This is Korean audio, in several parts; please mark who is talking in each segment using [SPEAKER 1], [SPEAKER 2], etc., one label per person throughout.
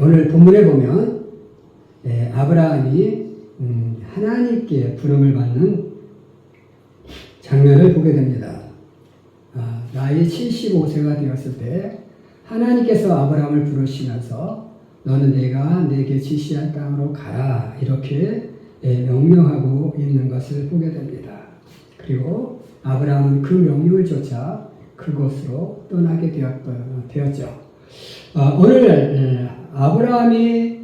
[SPEAKER 1] 오늘 본문에 보면 아브라함이 하나님께 부름을 받는 장면을 보게 됩니다. 나이 75세가 되었을 때 하나님께서 아브라함을 부르시면서 너는 내가 내게 지시할 땅으로 가라 이렇게 명령하고 있는 것을 보게 됩니다. 그리고 아브라함은 그 명령을 쫓아 그곳으로 떠나게 되었죠. 오늘 아브라함이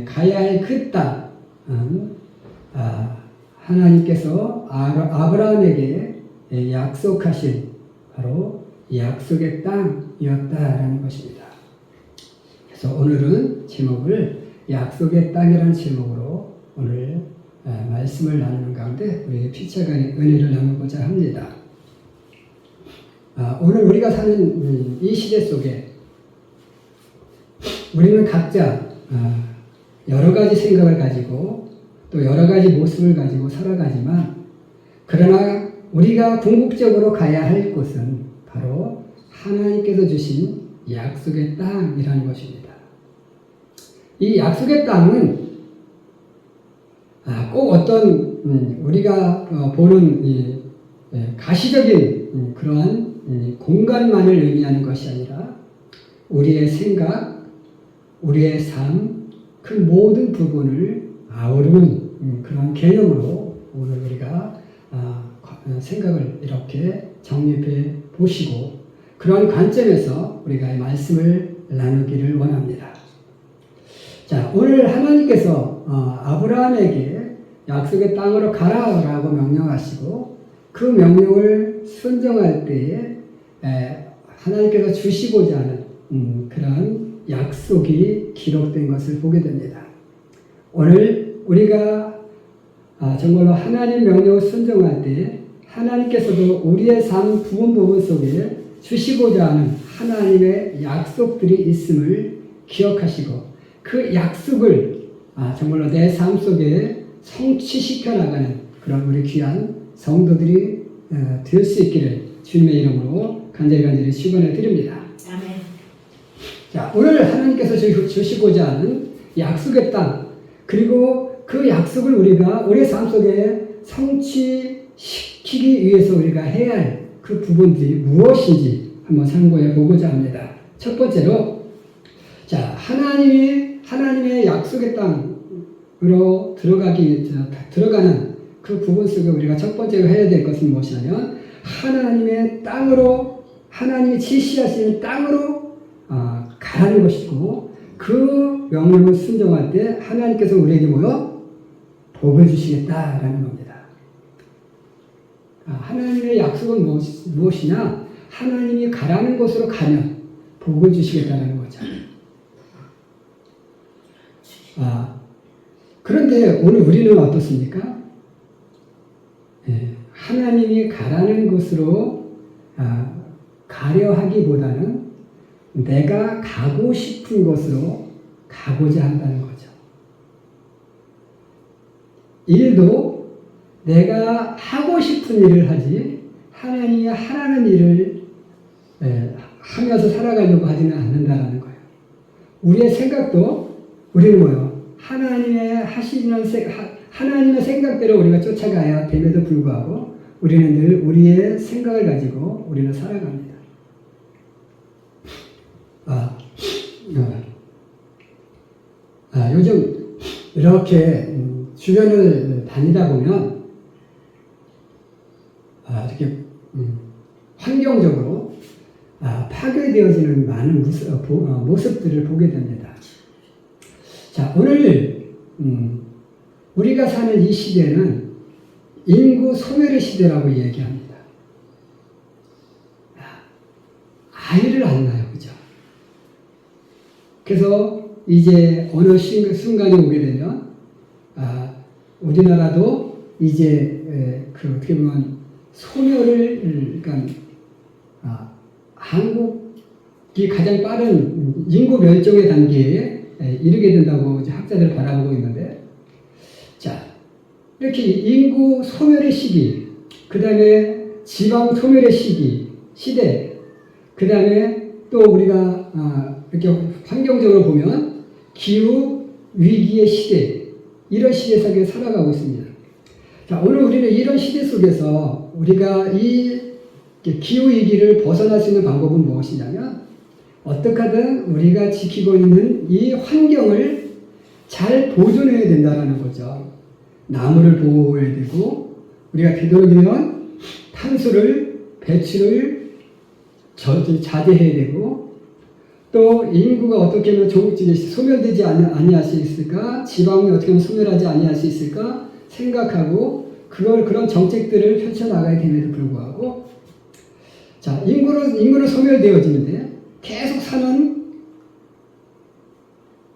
[SPEAKER 1] 가야 할 그 땅은 하나님께서 아브라함에게 약속하신 바로 약속의 땅이었다라는 것입니다. 그래서 오늘은 제목을 약속의 땅이라는 제목으로 오늘 말씀을 나누는 가운데 우리 피차간의 은혜를 나누고자 합니다. 오늘 우리가 사는 이 시대 속에 우리는 각자 여러 가지 생각을 가지고 또 여러 가지 모습을 가지고 살아가지만 그러나 우리가 궁극적으로 가야 할 곳은 바로 하나님께서 주신 약속의 땅이라는 것입니다. 이 약속의 땅은 꼭 어떤 우리가 보는 가시적인 그러한 공간만을 의미하는 것이 아니라 우리의 생각, 우리의 삶, 그 모든 부분을 아우르는 그런 개념으로 오늘 우리가 생각을 이렇게 정립해 보시고 그런 관점에서 우리가 이 말씀을 나누기를 원합니다. 자, 오늘 하나님께서 아브라함에게 약속의 땅으로 가라라고 명령하시고 그 명령을 순종할 때에 하나님께서 주시고자 하는 그런 약속이 기록된 것을 보게 됩니다. 오늘 우리가 정말로 하나님 명령을 순종할 때 하나님께서도 우리의 삶 부분 속에 주시고자 하는 하나님의 약속들이 있음을 기억하시고 그 약속을 정말로 내 삶 속에 성취시켜 나가는 그런 우리 귀한 성도들이 될 수 있기를 주님의 이름으로 간절히 축원해 드립니다.
[SPEAKER 2] 아멘.
[SPEAKER 1] 자, 오늘 하나님께서 주시고자 하는 약속의 땅 그리고 그 약속을 우리가 우리의 삶 속에 성취시키기 위해서 우리가 해야 할 그 부분들이 무엇인지 한번 참고해 보고자 합니다. 첫 번째로 자, 하나님의 약속의 땅으로 들어가는 그 부분 속에 우리가 첫 번째로 해야 될 것은 무엇이냐면 하나님의 땅으로 하나님이 지시하시는 땅으로 가라는 것이고 그 명령을 순종할 때 하나님께서 우리에게 복을 주시겠다라는 겁니다. 하나님의 약속은 무엇이냐? 하나님이 가라는 곳으로 가면 복을 주시겠다는 거죠. 그런데 오늘 우리는 어떻습니까? 하나님이 가라는 곳으로 가려 하기보다는 내가 가고 싶은 곳으로 가고자 한다는 거죠. 일도 내가 하고 싶은 일을 하지 하나님이 하라는 일을 하면서 살아가려고 하지는 않는다라는 거예요. 우리의 생각도 우리는 하나님의 하나님의 생각대로 우리가 쫓아가야 됨에도 불구하고 우리는 늘 우리의 생각을 가지고 우리는 살아갑니다. 요즘 이렇게 주변을 다니다 보면 이렇게 환경적으로 파괴되어지는 많은 모습들을 보게 됩니다. 자, 오늘 우리가 사는 이 시대는 인구 소멸의 시대라고 얘기합니다. 아이를 안 낳아요, 그죠? 그래서 이제 어느 순간이 오게 되면 우리나라도 이제 어떻게 보면 소멸을 그러니까 한국이 가장 빠른 인구 멸종의 단계에 이르게 된다고 이제 학자들 바라보고 있는데, 자, 이렇게 인구 소멸의 시기, 그 다음에 지방 소멸의 시대, 그 다음에 또 우리가 이렇게 환경적으로 보면 기후 위기의 시대, 이런 시대 속에 살아가고 있습니다. 자, 오늘 우리는 이런 시대 속에서 우리가 이 기후 위기를 벗어날 수 있는 방법은 무엇이냐면, 어떻게 하든 우리가 지키고 있는 이 환경을 잘 보존해야 된다는 거죠. 나무를 보호해야 되고, 우리가 되도록이면 탄소를 배출을 자제해야 되고, 또 인구가 어떻게 하면 조국지게 소멸되지 아니할 수 있을까, 지방이 어떻게 하면 소멸하지 아니할 수 있을까 생각하고 그런 정책들을 펼쳐나가야 됨에도 불구하고, 자, 인구는 소멸되어지는데 계속 산은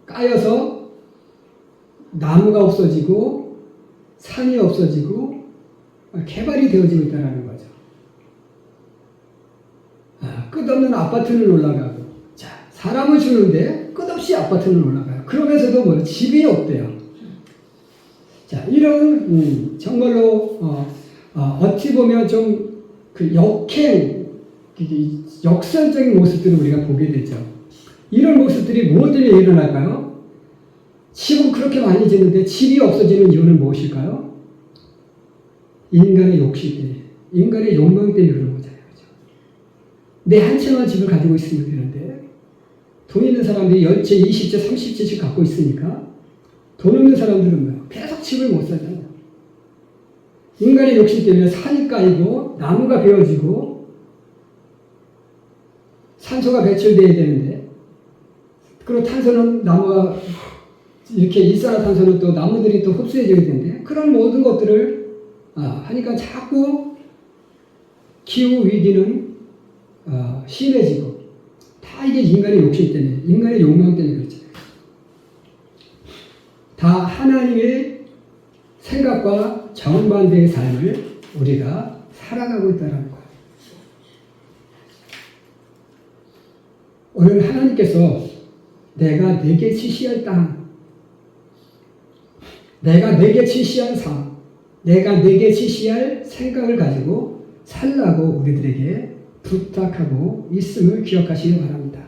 [SPEAKER 1] 까여서 나무가 없어지고 산이 없어지고 개발이 되어지고 있다는 거죠. 끝없는 아파트는 올라가고, 자, 사람을 주는데 끝없이 아파트는 올라가요. 그러면서도 뭐 집이 없대요. 자, 이런 정말로 어찌 보면 좀 그 역설적인 모습들을 우리가 보게 되죠. 이런 모습들이 무엇 때문에 일어날까요? 집은 그렇게 많이 짓는데 집이 없어지는 이유는 무엇일까요? 인간의 욕심 때문에, 인간의 욕망 때문에 그런 거잖아요. 그렇죠? 내 한 채만 집을 가지고 있으면 되는데, 돈 있는 사람들이 10채, 20채, 30채씩 갖고 있으니까 돈 없는 사람들은 뭐예요? 계속 집을 못 사잖아요. 인간의 욕심 때문에 산이 까이고 나무가 베어지고 산소가 배출돼야 되는데, 그리고 탄소는 나무가 이렇게 일산화탄소는 또 나무들이 또 흡수해줘야 되는데, 그런 모든 것들을 하니까 자꾸 기후 위기는 심해지고, 다 이게 인간의 욕심 때문에, 인간의 욕망 때문에 그렇죠. 다 하나님의 생각과 정반대의 삶을 우리가 살아가고 있다는 거예요. 오늘 하나님께서 내가 내게 지시할 땅, 내가 내게 지시한 삶, 내가 내게 지시할 생각을 가지고 살라고 우리들에게 부탁하고 있음을 기억하시기 바랍니다.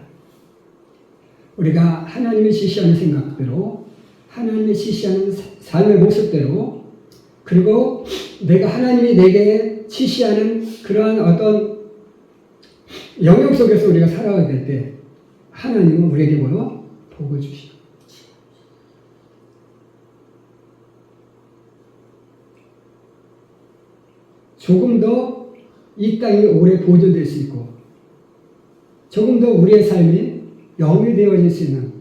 [SPEAKER 1] 우리가 하나님이 지시하는 생각대로, 하나님이 지시하는 삶의 모습대로, 그리고 하나님이 내게 지시하는 그러한 어떤 영역 속에서 우리가 살아가게 될 때, 하나님은 우리에게 뭐요? 복을 주시고, 조금 더 이 땅이 오래 보존될 수 있고, 조금 더 우리의 삶이 영위되어질 수 있는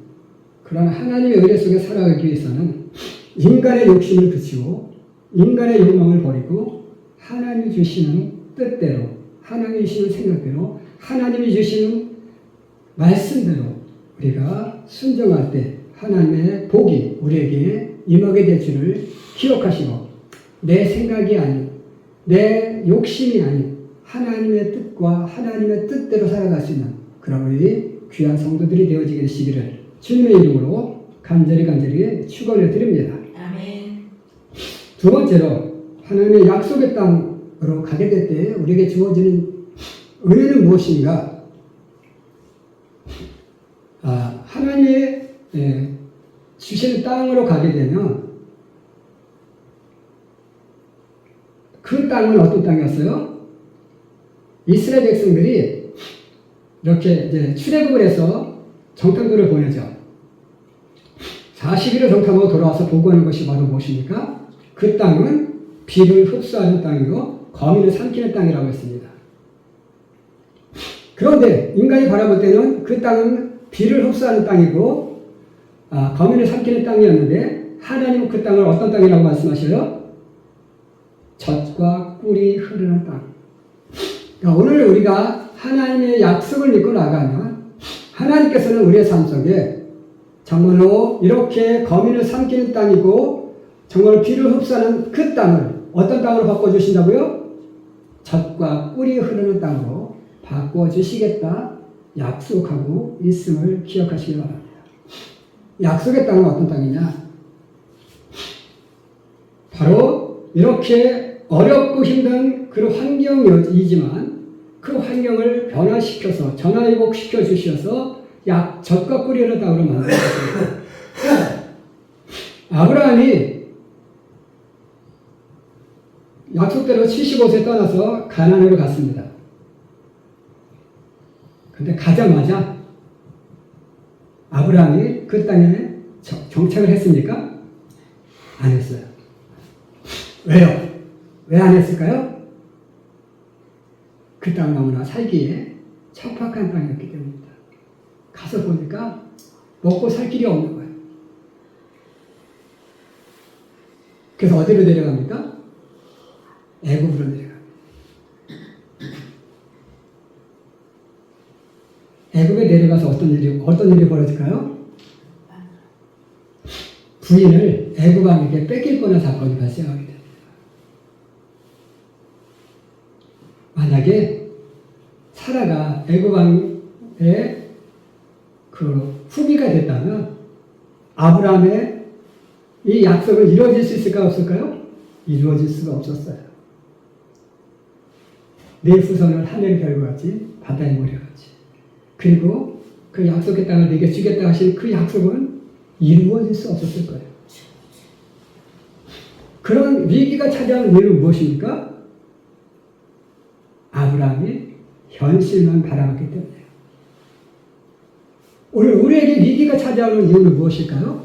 [SPEAKER 1] 그런 하나님의 의뢰 속에 살아가기 위해서는 인간의 욕심을 그치고 인간의 욕망을 버리고 하나님이 주시는 뜻대로, 하나님이 주시는 생각대로, 하나님이 주시는 말씀대로 우리가 순종할 때 하나님의 복이 우리에게 임하게 될 줄을 기억하시고, 내 생각이 아닌, 내 욕심이 아닌 하나님의 뜻과 하나님의 뜻대로 살아갈 수 있는 그런 우리 귀한 성도들이 되어지게 되시기를 주님의 이름으로 간절히 축원을 드립니다.
[SPEAKER 2] 아멘.
[SPEAKER 1] 두 번째로, 하나님의 약속의 땅으로 가게 될 때 우리에게 주어지는 은혜는 무엇인가? 하나님의 주시는 땅으로 가게 되면, 그 땅은 어떤 땅이었어요? 이스라엘 백성들이 이렇게 이제 출애굽을 해서 정탐꾼을 보내죠. 40일을 정탐하고 돌아와서 보고하는 것이 바로 무엇입니까? 그 땅은 비를 흡수하는 땅이고 거민을 삼키는 땅이라고 했습니다. 그런데 인간이 바라볼 때는 그 땅은 비를 흡수하는 땅이고 거민을 삼키는 땅이었는데, 하나님은 그 땅을 어떤 땅이라고 말씀하셔요? 젖과 꿀이 흐르는 땅. 그러니까 오늘 우리가 하나님의 약속을 믿고 나가면, 하나님께서는 우리의 삶 속에 정말로 이렇게 거민을 삼키는 땅이고 정말 비를 흡수하는 그 땅을 어떤 땅으로 바꿔주신다고요? 젖과 꿀이 흐르는 땅으로 바꿔주시겠다 약속하고 있음을 기억하시기 바랍니다. 약속의 땅은 어떤 땅이냐? 바로 이렇게 어렵고 힘든 그런 환경이지만 그 환경을 변화시켜서 전화위복시켜 주셔서 젖과 꿀이 흐르는 땅으로 만들어주셨습니다. 아브라함이 약속대로 75세 떠나서 가나안으로 갔습니다. 근데 가자마자 아브라함이 그 땅에 정착을 했습니까? 안 했어요. 왜요? 왜 안 했을까요? 그 땅 너무나 살기에 척박한 땅이었기 때문입니다. 가서 보니까 먹고 살 길이 없는 거예요. 그래서 어디로 내려갑니까? 애굽으로 내려갑니다. 애굽에 내려가서 어떤 일이 벌어질까요? 부인을 애굽 왕에게 뺏길 뻔한 사건이 발생하게 됩니다. 만약에 사라가 애굽 왕의 그 후비가 됐다면 아브라함의 이 약속은 이루어질 수 있을까 없을까요? 이루어질 수가 없었어요. 내 후손을 하늘 별과 같이 바다의 모래같이. 그리고 그 약속의 땅을 내게 주겠다 하신 그 약속은 이루어질 수 없었을 거예요. 그런 위기가 찾아오는 이유는 무엇입니까? 아브라함이 현실만 바라봤기 때문이에요. 오늘 우리에게 위기가 찾아오는 이유는 무엇일까요?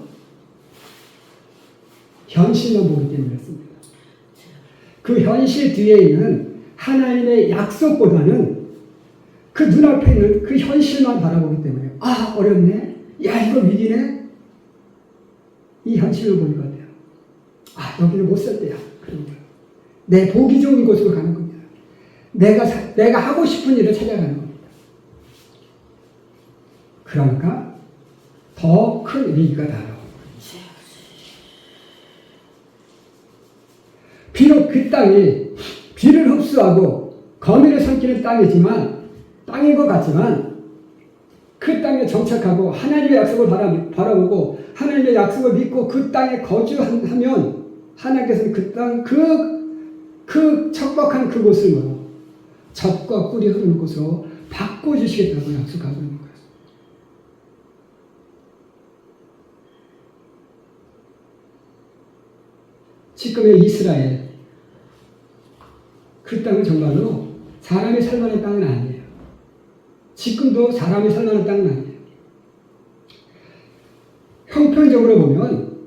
[SPEAKER 1] 현실만 보기 때문이었습니다. 그 현실 뒤에 있는 하나님의 약속보다는 그 눈앞에 있는 그 현실만 바라보기 때문에 아 어렵네, 야 이거 위기네, 이 현실을 보는 것 같아요. 아 여기는 못 살 때야. 그런 거예요. 내 보기 좋은 곳으로 가는 겁니다. 내가 하고 싶은 일을 찾아가는 겁니다. 그러니까 더 큰 위기가 다가오는 거예요. 비록 그 땅이 비를 흡수하고 거미를 삼키는 땅인 것 같지만 그 땅에 정착하고 하나님의 약속을 바라보고 하나님의 약속을 믿고 그 땅에 거주하면 하나님께서는 그 땅, 그 척박한 그곳을 젖과 꿀이 흐르는 곳으로 바꿔주시겠다고 약속하고 있는 거예요. 지금의 이스라엘, 그 땅은 정말로 사람이 살 만한 땅은 아니에요. 지금도 사람이 살 만한 땅은 아니에요. 형편적으로 보면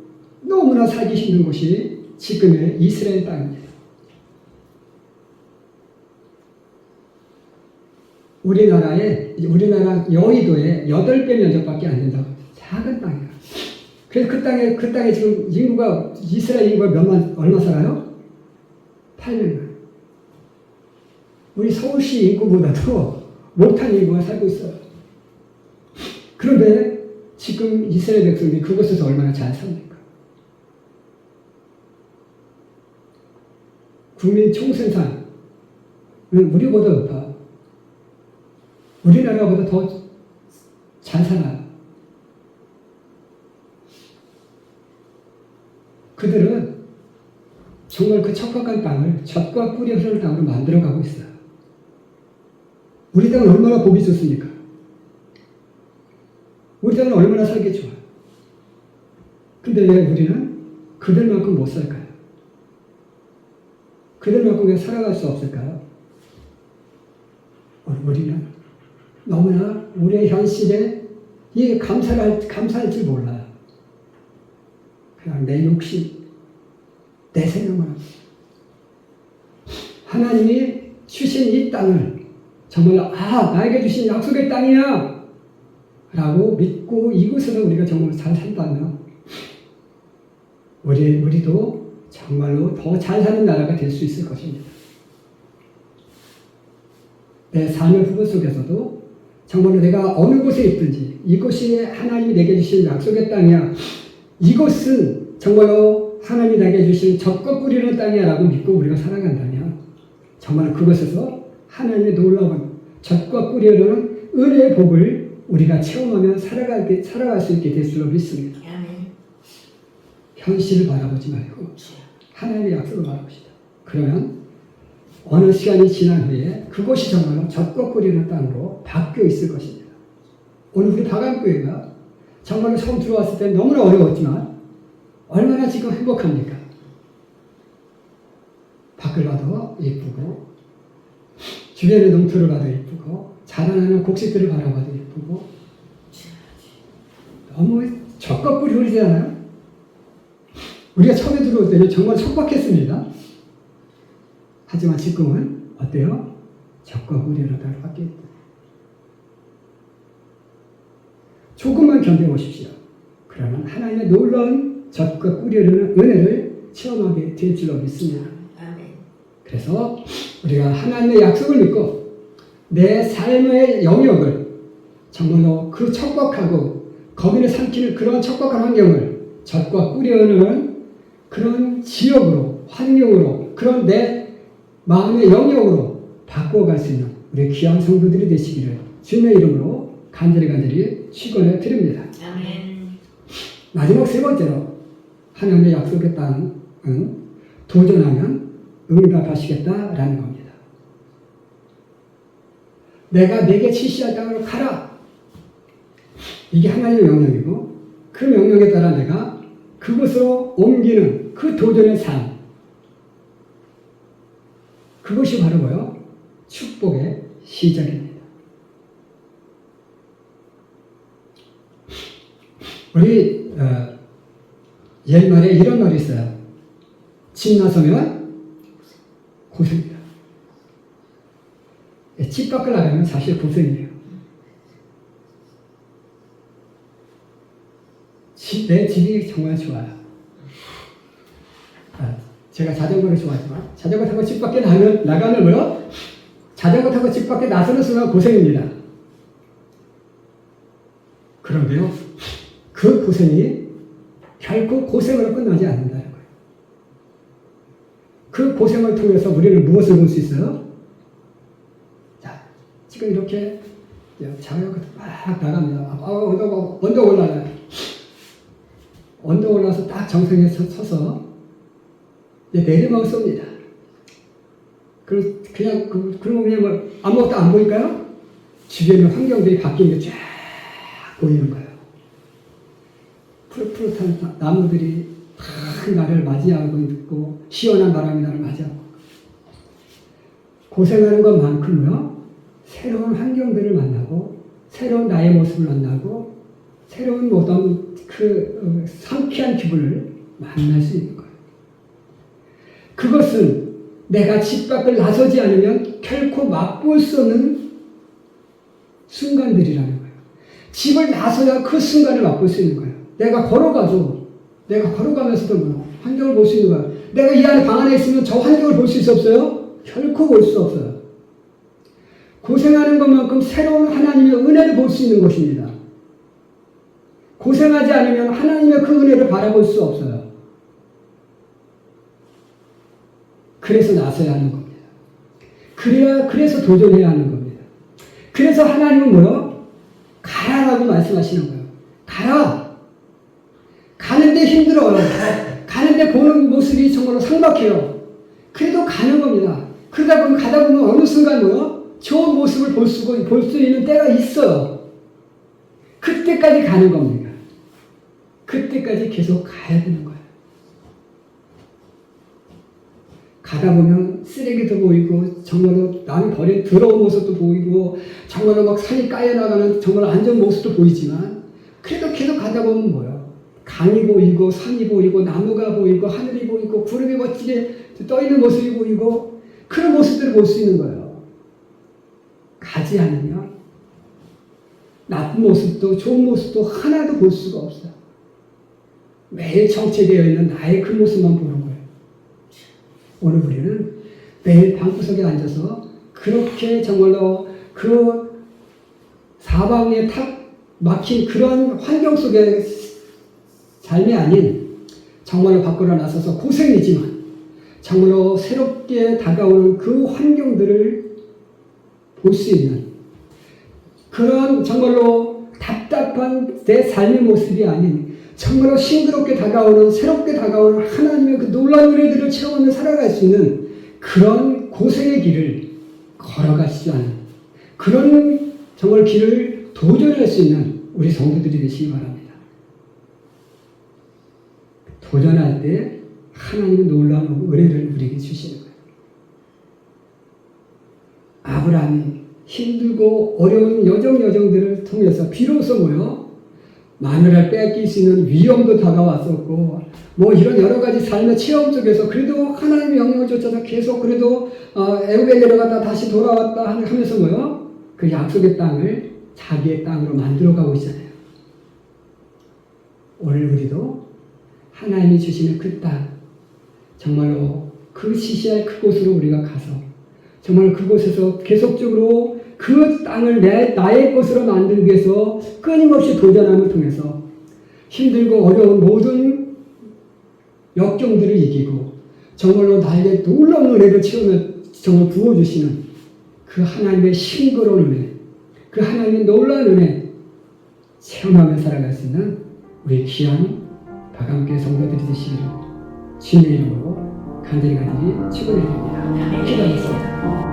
[SPEAKER 1] 너무나 살기 힘든 곳이 지금의 이스라엘 땅입니다. 우리나라 여의도에 8배 면적밖에 안 된다고. 작은 땅이에요. 그래서 그 땅에 지금 이스라엘 인구가 얼마 살아요? 800만. 우리 서울시 인구보다도 못한 인구가 살고 있어요. 그런데 지금 이스라엘 백성들이 그곳에서 얼마나 잘 삽니까? 국민 총생산은 우리보다 높아. 우리나라보다 더 잘 살아요. 그들은 정말 그 척박한 땅을 젖과 꿀이 흐르는 땅으로 만들어가고 있어요. 우리 땅은 얼마나 보기 좋습니까? 우리 땅은 얼마나 살기 좋아요. 근데 왜 우리는 그들만큼 못 살까요? 그들만큼 왜 살아갈 수 없을까요? 우리는 너무나 우리의 현실에 감사할 줄 몰라요. 그냥 내 욕심, 내 생각만 합니다. 하나님이 주신 이 땅을 정말로 나에게 주신 약속의 땅이야 라고 믿고 이곳에서 우리가 정말 잘 산다면 우리도 정말로 더 잘 사는 나라가 될 수 있을 것입니다. 내 삶의 후보 속에서도 정말로 내가 어느 곳에 있든지 이곳이 하나님이 내게 주신 약속의 땅이야, 이곳은 정말로 하나님이 내게 주신 젖과 꿀이는 땅이야 라고 믿고 우리가 살아간다면 정말 그곳에서 하나님의 놀라운 젖과 꿀이 흐르는 은혜의 복을 우리가 체험하며 살아갈 수 있게 될 줄로 믿습니다. 현실을 바라보지 말고 하나님의 약속을 바라봅시다. 그러면 어느 시간이 지난 후에 그곳이 정말로 젖과 꿀이는 땅으로 바뀌어 있을 것입니다. 오늘 우리 다감교회가 정말로 처음 들어왔을 때 너무나 어려웠지만 얼마나 지금 행복합니까? 밖을 봐도 예쁘고, 주변의 농토를 봐도 예쁘고, 자라나는 곡식들을 바라봐도 예쁘고, 너무 적극불이 흐르지 않아요? 우리가 처음에 들어올 때는 정말 촉박했습니다. 하지만 지금은 어때요? 적극불이 흐르다가 바뀌었다. 조금만 견뎌보십시오. 그러면 하나님의 놀라운 젖과 꿀이 흐르는 은혜를 체험하게 될 줄로 믿습니다. 그래서 우리가 하나님의 약속을 믿고 내 삶의 영역을 정말로 그 척박하고 거기를 삼키는 그런 척박한 환경을 젖과 꿀이 흐르는 그런 지역으로, 환경으로, 그런 내 마음의 영역으로 바꿔갈 수 있는 우리 귀한 성도들이 되시기를 주님의 이름으로 간절히 축원해 드립니다.
[SPEAKER 2] 아멘.
[SPEAKER 1] 마지막 세 번째로 하나님의 약속의 땅은 도전하면 응답하시겠다라는 겁니다. 내가 내게 지시할 땅으로 가라. 이게 하나님의 명령이고 그 명령에 따라 내가 그곳으로 옮기는 그 도전의 삶. 그것이 바로 뭐요? 축복의 시작입니다. 우리 옛말에 이런 말이 있어요. 집 나서면 고생이다. 집 밖을 나가면 사실 고생이에요. 내 집이 정말 좋아요. 제가 자전거를 좋아하지만 자전거 타고 집 밖에 나가는 뭐요? 자전거 타고 집 밖에 나서는 순간 고생입니다. 그런데요, 그 고생이 결코 고생으로 끝나지 않는다는 거예요. 그 고생을 통해서 우리는 무엇을 볼 수 있어요? 자, 지금 이렇게 자전거 막 나갑니다. 언덕 올라가요. 언덕 올라서 딱 정상에 서서 내리막을 쏩니다. 그냥 그러면 뭐 아무것도 안 보일까요? 주변의 환경들이 바뀌는 게 쫙 보이는 거예요. 푸릇푸릇한 나무들이 다 나를 맞이하고 있고 시원한 바람이 나를 맞이하고 고생하는 것만큼요 새로운 환경들을 만나고 새로운 나의 모습을 만나고 새로운 어떤 그 상쾌한 기분을 만날 수 있는 거예요. 그것은 내가 집 밖을 나서지 않으면 결코 맛볼 수 없는 순간들이라는 거예요. 집을 나서야 그 순간을 맛볼 수 있는 거예요. 내가 걸어가면서도 뭐 환경을 볼 수 있는 거예요. 내가 이 안에 방 안에 있으면 저 환경을 볼 수 있어 없어요? 결코 볼 수 없어요. 고생하는 것만큼 새로운 하나님의 은혜를 볼 수 있는 것입니다. 고생하지 않으면 하나님의 그 은혜를 바라볼 수 없어요. 그래서 나서야 하는 겁니다. 그래서 도전해야 하는 겁니다. 그래서 하나님은 뭐요? 가라라고 말씀하시는 거예요. 가라! 가는데 힘들어요. 가는데 보는 모습이 정말로 삭막해요. 그래도 가는 겁니다. 그러다 보면 가다 보면 어느 순간 뭐요? 좋은 모습을 볼 수 있는 때가 있어요. 그때까지 가는 겁니다. 그때까지 계속 가야 되는 거예요. 가다 보면 쓰레기도 보이고 정말로 남이 버린 더러운 모습도 보이고 정말로 막 산이 까여나가는 정말 안 좋은 모습도 보이지만 그래도 계속 가다 보면 뭐예요? 강이 보이고 산이 보이고 나무가 보이고 하늘이 보이고 구름이 멋지게 떠있는 모습이 보이고 그런 모습들을 볼 수 있는 거예요. 가지 않으면 나쁜 모습도 좋은 모습도 하나도 볼 수가 없어요. 매일 정체되어 있는 나의 그 모습만 보는 거예요. 오늘 우리는 매일 방구석에 앉아서 그렇게 정말로 그 사방에 탁 막힌 그런 환경 속의 삶이 아닌 정말로 밖으로 나서서 고생이지만 정말로 새롭게 다가오는 그 환경들을 볼 수 있는 그런 정말로 답답한 내 삶의 모습이 아닌 정말로 싱그럽게 다가오는 새롭게 다가오는 하나님의 그 놀라운 은혜들을 체험하며 살아갈 수 있는 그런 고생의 길을 걸어가시지 않은 그런 정말 길을 도전할 수 있는 우리 성도들이 되시기 바랍니다. 도전할 때 하나님은 놀라운 은혜를 우리에게 주시는 거예요. 아브라함이 힘들고 어려운 여정들을 통해서 비로소 마누라를 뺏길 수 있는 위험도 다가왔었고 이런 여러 가지 삶의 체험 속에서 그래도 하나님의 영향을 쫓아서 계속 그래도 애굽에 내려갔다 다시 돌아왔다 하면서 그 약속의 땅을 자기의 땅으로 만들어가고 있잖아요. 오늘 우리도 하나님이 주시는 그 땅, 정말로 그 시시할 그곳으로 우리가 가서 정말 그곳에서 계속적으로 그 땅을 나의 것으로 만들기 위해서 끊임없이 도전함을 통해서 힘들고 어려운 모든 역경들을 이기고 정말로 나에게 놀라운 은혜를 정말 부어주시는 그 하나님의 싱그러운 은혜, 그 하나님의 놀라운 은혜 체험하며 살아갈 수 있는 우리 귀한 박암교회 성도들이 되시기를 주님의 이름으로 간절히 축원해 드립니다. 기도하겠습니다.